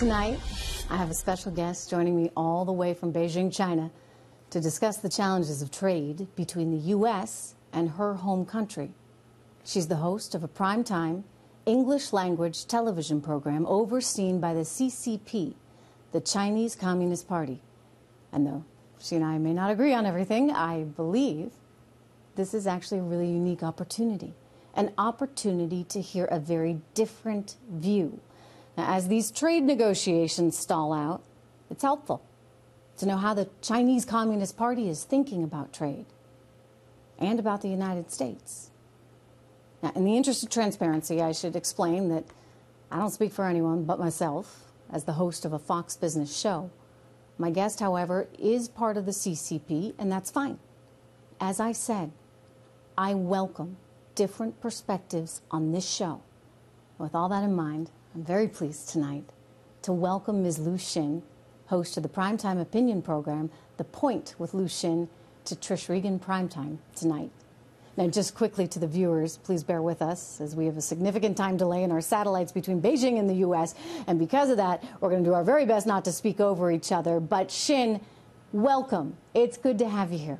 Tonight, I have a special guest joining me all the way from Beijing, China, to discuss the challenges of trade between the U.S. and her home country. She's the host of a primetime English-language television program overseen by the CCP, the Chinese Communist Party. And though she and I may not agree on everything, I believe this is actually a really unique opportunity, an opportunity to hear a very different view. Now, as these trade negotiations stall out, it's helpful to know how the Chinese Communist Party is thinking about trade and about the United States. Now, in the interest of transparency, I should explain that I don't speak for anyone but myself as the host of a Fox Business show. My guest, however, is part of the CCP, and that's fine. As I said, I welcome different perspectives on this show. With all that in mind, I'm very pleased tonight to welcome Ms. Liu Xin, host of the primetime opinion program, The Point with Liu Xin, to Trish Regan Primetime tonight. Now, just quickly to the viewers, please bear with us as we have a significant time delay in our satellites between Beijing and the U.S. And because of that, we're going to do our very best not to speak over each other. But Xin, welcome. It's good to have you here.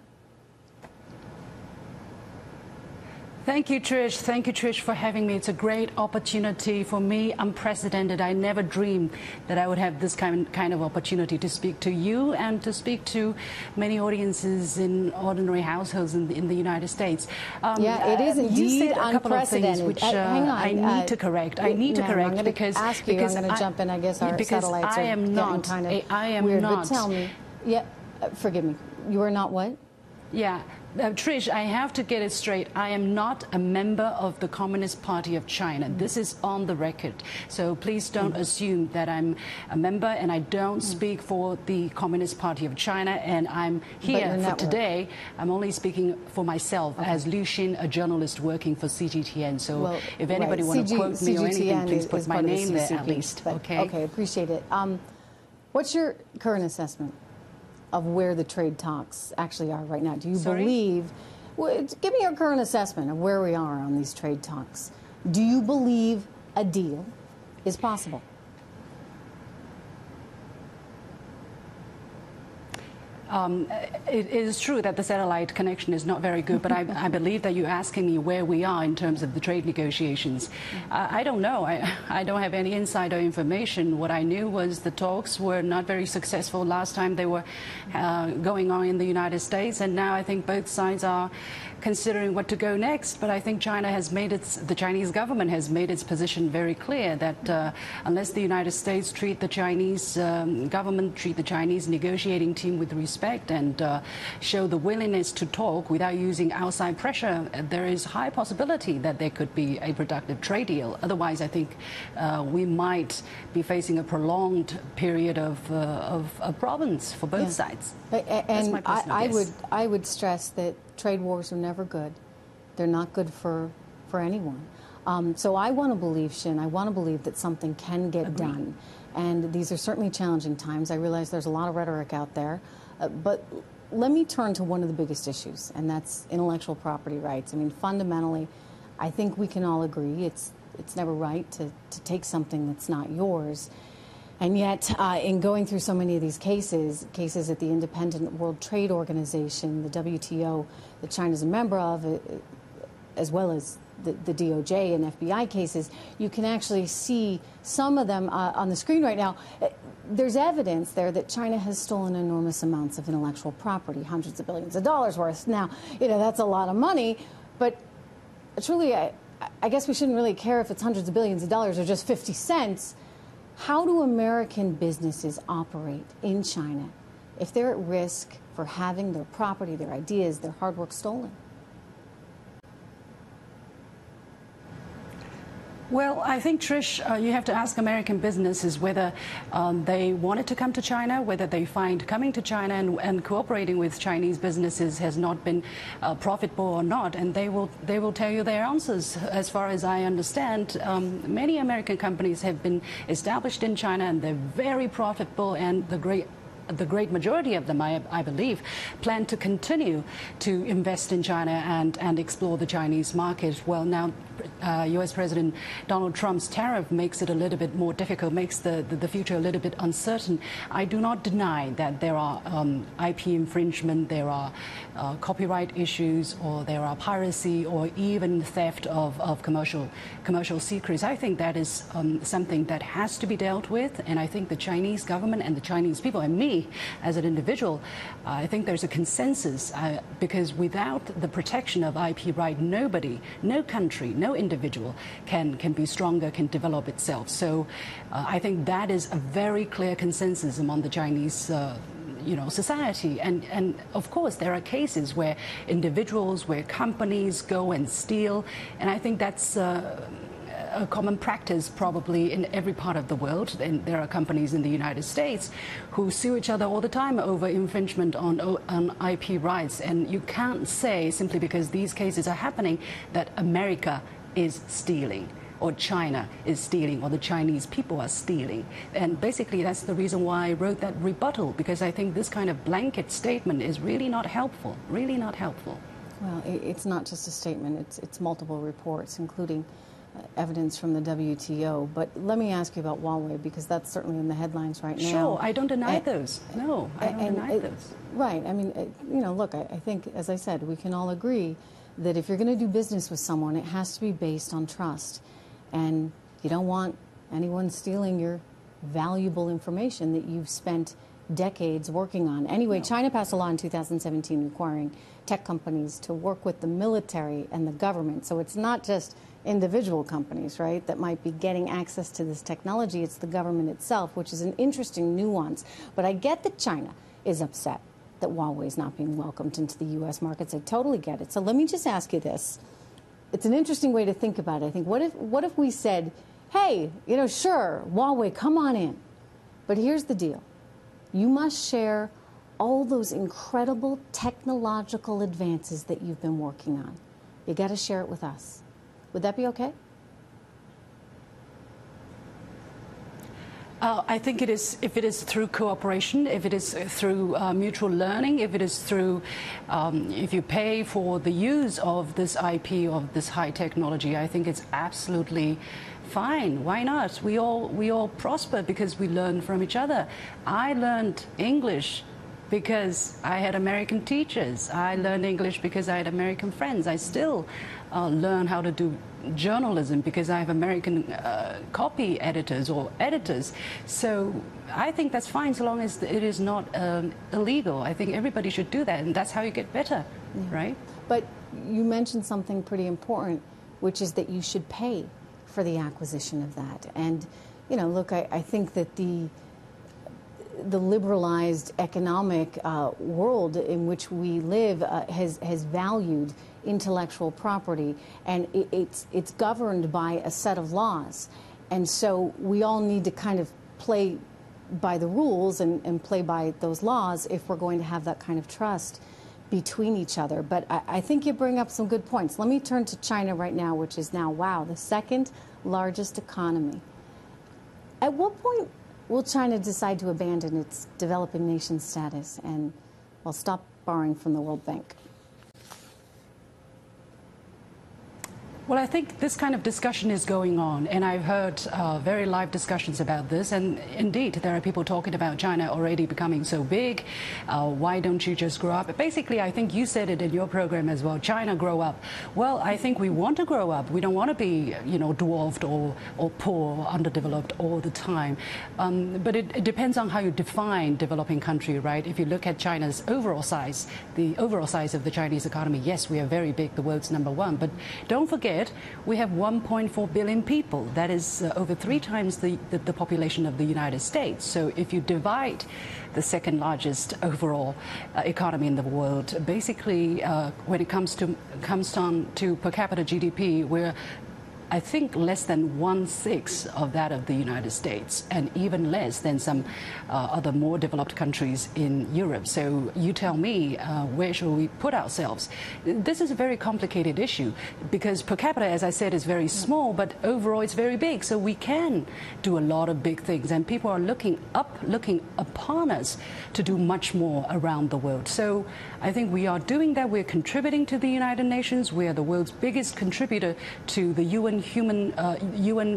Thank you, Trish. Thank you, Trish, for having me. It's a great opportunity for me, unprecedented. I never dreamed that I would have this kind of opportunity to speak to you and to speak to many audiences in ordinary households in the United States. Yeah, it is indeed you said a couple unprecedented. Of things which Hang on, I need to correct. I need to correct I'm because ask you. I'm going to jump in. I guess our satellites are getting kind of I am weird. not. But tell me, yeah, forgive me. You are not what? Yeah. Trish, I have to get it straight. I am not a member of the Communist Party of China. This is on the record. So please don't assume that I'm a member, and I don't speak for the Communist Party of China. And I'm here for today. I'm only speaking for myself as Liu Xin, a journalist working for CGTN. So if anybody wants to quote me or anything, please put my name there at least. Okay, appreciate it. What's your current assessment of where the trade talks actually are right now? Do you believe, give me your current assessment of where we are on these trade talks. Do you believe a deal is possible? It is true that the satellite connection is not very good, but I believe that you're asking me where we are in terms of the trade negotiations. I don't know. I don't have any insider information. What I knew was the talks were not very successful last time they were going on in the United States, and now I think both sides are considering what to go next. But I think China has made the Chinese government has made its position very clear that unless the United States treat the Chinese government, treat the Chinese negotiating team with respect and show the willingness to talk without using outside pressure, there is high possibility that there could be a productive trade deal. Otherwise, I think we might be facing a prolonged period of problems for both sides. And I would stress that trade wars are never good. They're not good for anyone. So I want to believe, Xin, I want to believe that something can get done. And these are certainly challenging times. I realize there's a lot of rhetoric out there. But let me turn to one of the biggest issues, and that's intellectual property rights. I mean, fundamentally, I think we can all agree it's never right to take something that's not yours. And yet, in going through so many of these cases at the Independent World Trade Organization, the WTO, that China's a member of, as well as the DOJ and FBI cases, you can actually see some of them on the screen right now. There's evidence there that China has stolen enormous amounts of intellectual property, hundreds of billions of dollars worth. Now, that's a lot of money, but truly, I guess we shouldn't really care if it's hundreds of billions of dollars or just 50 cents. How do American businesses operate in China if they're at risk for having their property, their ideas, their hard work stolen? Well, I think, Trish, you have to ask American businesses whether they wanted to come to China, whether they find coming to China and cooperating with Chinese businesses has not been profitable or not, and they will tell you their answers. As far as I understand, many American companies have been established in China, and they're very profitable, and the great majority of them, I believe, plan to continue to invest in China and explore the Chinese market. Well, now U.S. President Donald Trump's tariff makes it a little bit more difficult, makes the future a little bit uncertain. I do not deny that there are IP infringement, there are copyright issues, or there are piracy, or even theft of commercial secrets. I think that is something that has to be dealt with, and I think the Chinese government and the Chinese people, and me as an individual, I think there's a consensus, because without the protection of IP right, nobody, no country, no individual can be stronger, can develop itself. So I think that is a very clear consensus among the Chinese society. And of course, there are cases where individuals, where companies go and steal, and I think that's a common practice probably in every part of the world. And there are companies in the United States who sue each other all the time over infringement on IP rights. And you can't say, simply because these cases are happening, that America is stealing, or China is stealing, or the Chinese people are stealing. And basically that's the reason why I wrote that rebuttal, because I think this kind of blanket statement is really not helpful, really not helpful. Well, it's not just a statement, it's multiple reports, including evidence from the WTO. But let me ask you about Huawei, because that's certainly in the headlines right now. Sure, I don't deny those. No, I don't deny those. Right, I mean, look, I think, as I said, we can all agree that if you're going to do business with someone, it has to be based on trust. And you don't want anyone stealing your valuable information that you've spent decades working on. Anyway, no. China passed a law in 2017 requiring tech companies to work with the military and the government. So it's not just individual companies, right, that might be getting access to this technology. It's the government itself, which is an interesting nuance. But I get that China is upset that Huawei is not being welcomed into the U.S. markets. I totally get it. So let me just ask you this. It's an interesting way to think about it. I think, what if we said, hey, sure, Huawei, come on in. But here's the deal. You must share all those incredible technological advances that you've been working on. You got to share it with us. Would that be okay? I think it is, if it is through cooperation, if it is through mutual learning, if it is through, if you pay for the use of this IP, of this high technology, I think it's absolutely fine. Why not? We all prosper because we learn from each other. I learned English because I had American teachers. I learned English because I had American friends. I still learn how to do journalism because I have American copy editors or editors. So I think that's fine so long as it is not illegal. I think everybody should do that, and that's how you get better, right? But you mentioned something pretty important, which is that you should pay for the acquisition of that. And, look, I think that the liberalized economic world in which we live has valued intellectual property, and it's governed by a set of laws. And so we all need to kind of play by the rules and play by those laws if we're going to have that kind of trust between each other. But I think you bring up some good points. Let me turn to China right now, which is now, wow, the second largest economy. At what point will China decide to abandon its developing nation status and, well, stop borrowing from the World Bank? Well, I think this kind of discussion is going on, and I've heard very live discussions about this. And indeed, there are people talking about China already becoming so big. Why don't you just grow up? Basically, I think you said it in your program as well. China grow up. Well, I think we want to grow up. We don't want to be, dwarfed or poor, underdeveloped all the time. But it depends on how you define developing country, right? If you look at China's overall size, the overall size of the Chinese economy, yes, we are very big, the world's #1. But don't forget, we have 1.4 billion people. That is over 3 times the population of the United States. So if you divide the second largest overall economy in the world, basically when it comes down to per capita GDP, we're I think less than 1/6 of that of the United States, and even less than some other more developed countries in Europe. So you tell me, where should we put ourselves? This is a very complicated issue because per capita, as I said, is very small, but overall it's very big. So we can do a lot of big things, and people are looking upon us to do much more around the world. So I think we are doing that. We're contributing to the United Nations. We are the world's biggest contributor to the UN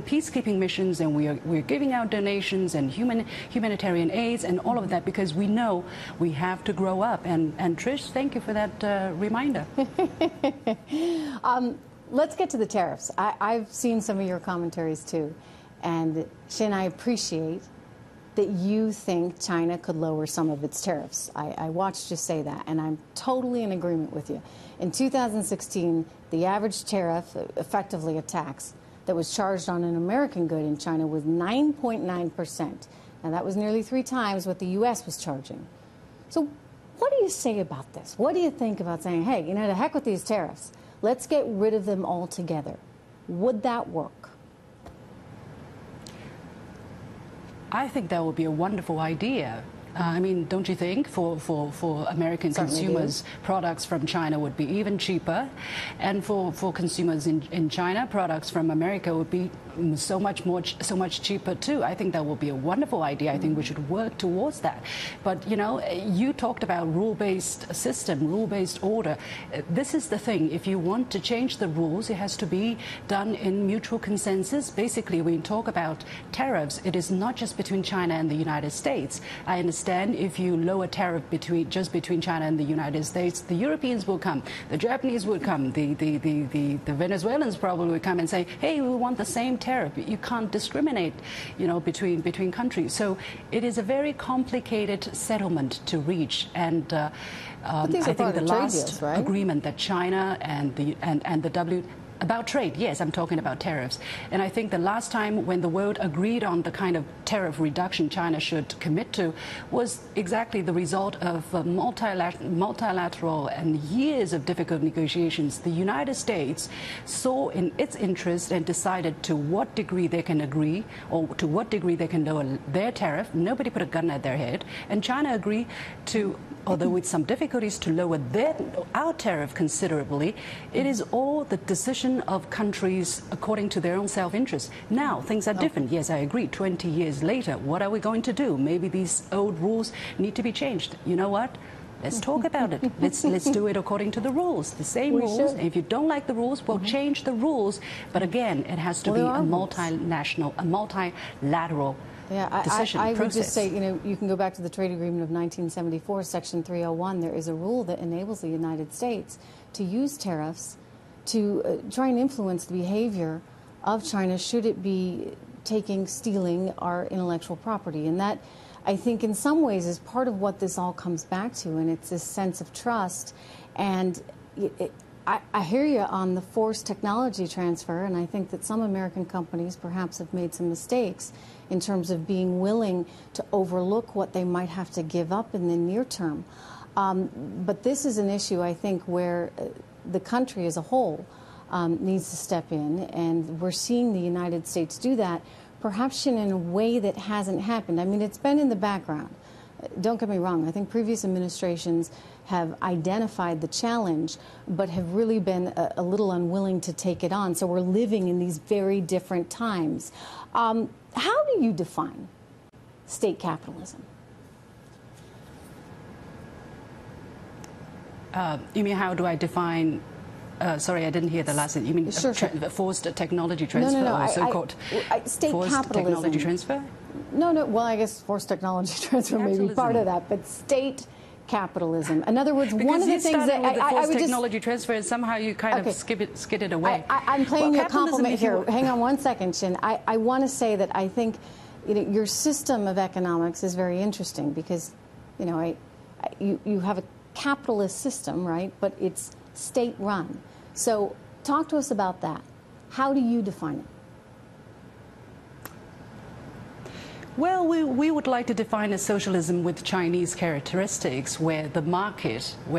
peacekeeping missions, and we're giving out donations and humanitarian aids and all of that because we know we have to grow up. And Trish, thank you for that reminder. Let's get to the tariffs. I've seen some of your commentaries too, and Xin, I appreciate that you think China could lower some of its tariffs. I watched you say that, and I'm totally in agreement with you. In 2016, the average tariff, effectively a tax, that was charged on an American good in China was 9.9%. Now, that was nearly 3 times what the U.S. was charging. So what do you say about this? What do you think about saying, hey, you know, to heck with these tariffs. Let's get rid of them altogether. Would that work? I think that would be a wonderful idea. I mean, don't you think for American consumers, products from China would be even cheaper, and for consumers in China, products from America would be so much cheaper too. I think that would be a wonderful idea. I think we should work towards that. But you know, you talked about rule-based system, rule-based order. This is the thing. If you want to change the rules, it has to be done in mutual consensus. Basically, when you talk about tariffs, it is not just between China and the United States. I understand if you lower tariff just between China and the United States, the Europeans will come, the Japanese will come, the Venezuelans probably will come and say, hey, we want the same tariff. You can't discriminate, you know, between countries. So it is a very complicated settlement to reach, and I think the last deals, right? Agreement that China and the about trade, yes, I'm talking about tariffs. And I think the last time when the world agreed on the kind of tariff reduction China should commit to was exactly the result of multilateral and years of difficult negotiations. The United States saw in its interest and decided to what degree they can agree or to what degree they can lower their tariff. Nobody put a gun at their head. And China agreed to, although with some difficulties, to lower our tariff considerably. It is all the decision of countries according to their own self-interest. Now, things are different. Yes, I agree. 20 years later, what are we going to do? Maybe these old rules need to be changed. You know what? Let's talk about it. Let's do it according to the rules, the same rules. And if you don't like the rules, we'll change the rules. But again, it has to be a multinational, a multilateral decision I process. would just say, you know, you can go back to the trade agreement of 1974, Section 301. There is a rule that enables the United States to use tariffs to try and influence the behavior of China should it be stealing our intellectual property. And that, I think, in some ways is part of what this all comes back to, and it's this sense of trust. And I hear you on the forced technology transfer, and I think that some American companies perhaps have made some mistakes in terms of being willing to overlook what they might have to give up in the near term. But this is an issue, I think, where the country as a whole needs to step in, and we're seeing the United States do that, perhaps in a way that hasn't happened. I mean, it's been in the background. Don't get me wrong. I think previous administrations have identified the challenge, but have really been a little unwilling to take it on. So we're living in these very different times. How do you define state capitalism? You mean how do I define? Sorry, I didn't hear the last thing. You mean forced technology transfer, or so-called state forced capitalism. Technology transfer? No. Well, I guess forced technology transfer may be part of that, but state capitalism. In other words, one of the things that I would technology transfer is somehow you kind of skid it away. I'm playing you a compliment here. Hang on one second, Xin. I want to say that I think your system of economics is very interesting because you have a capitalist system, right? But it's state-run. So talk to us about that. How do you define it? Well, we would like to define a socialism with Chinese characteristics, where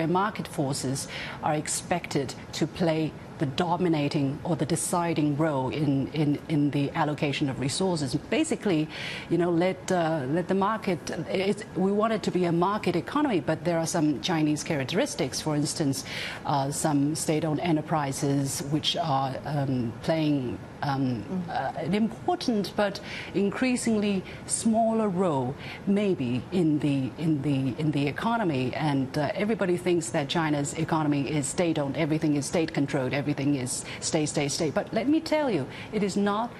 market forces are expected to play the dominating or the deciding role in the allocation of resources. Basically, let the market. We want it to be a market economy, but there are some Chinese characteristics. For instance, some state-owned enterprises which are playing an important but increasingly smaller role, maybe in the economy. And everybody thinks that China's economy is state-owned, everything is state-controlled, everything is state. But let me tell you, it is not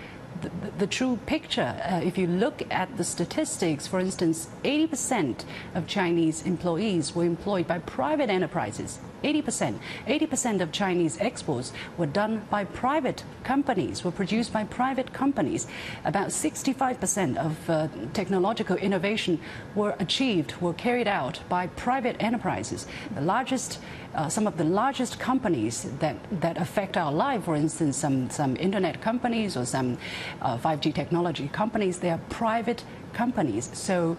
the true picture. If you look at the statistics, for instance, 80% of Chinese employees were employed by private enterprises. 80% of Chinese exports were done by private companies, were produced by private companies. About 65% of technological innovation were carried out by private enterprises. Some of the largest companies that affect our life, for instance, some internet companies or some 5G technology companies, they are private companies. So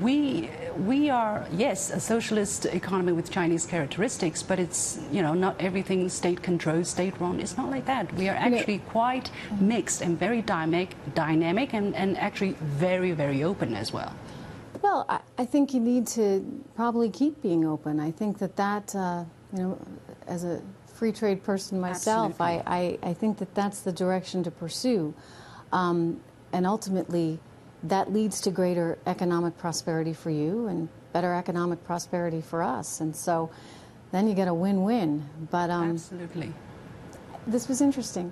we are, yes, a socialist economy with Chinese characteristics, but it's, not everything state-controlled, state-run. It's not like that. We are actually quite mixed and very dynamic and actually very, very open as well. Well, I think you need to probably keep being open. I think that as a free trade person myself, I think that's the direction to pursue. And ultimately, that leads to greater economic prosperity for you and better economic prosperity for us. And so then you get a win-win. But absolutely. This was interesting.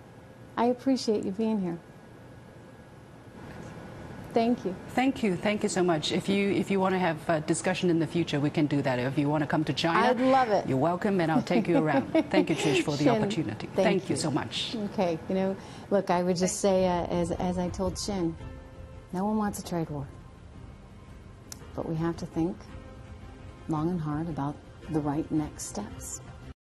I appreciate you being here. Thank you. Thank you so much. If you want to have a discussion in the future, we can do that. If you want to come to China, I'd love it. You're welcome, and I'll take you around. Thank you, Trish, for the opportunity. Thank you so much. Okay, look, I would just say, as I told Xin, no one wants a trade war. But we have to think long and hard about the right next steps.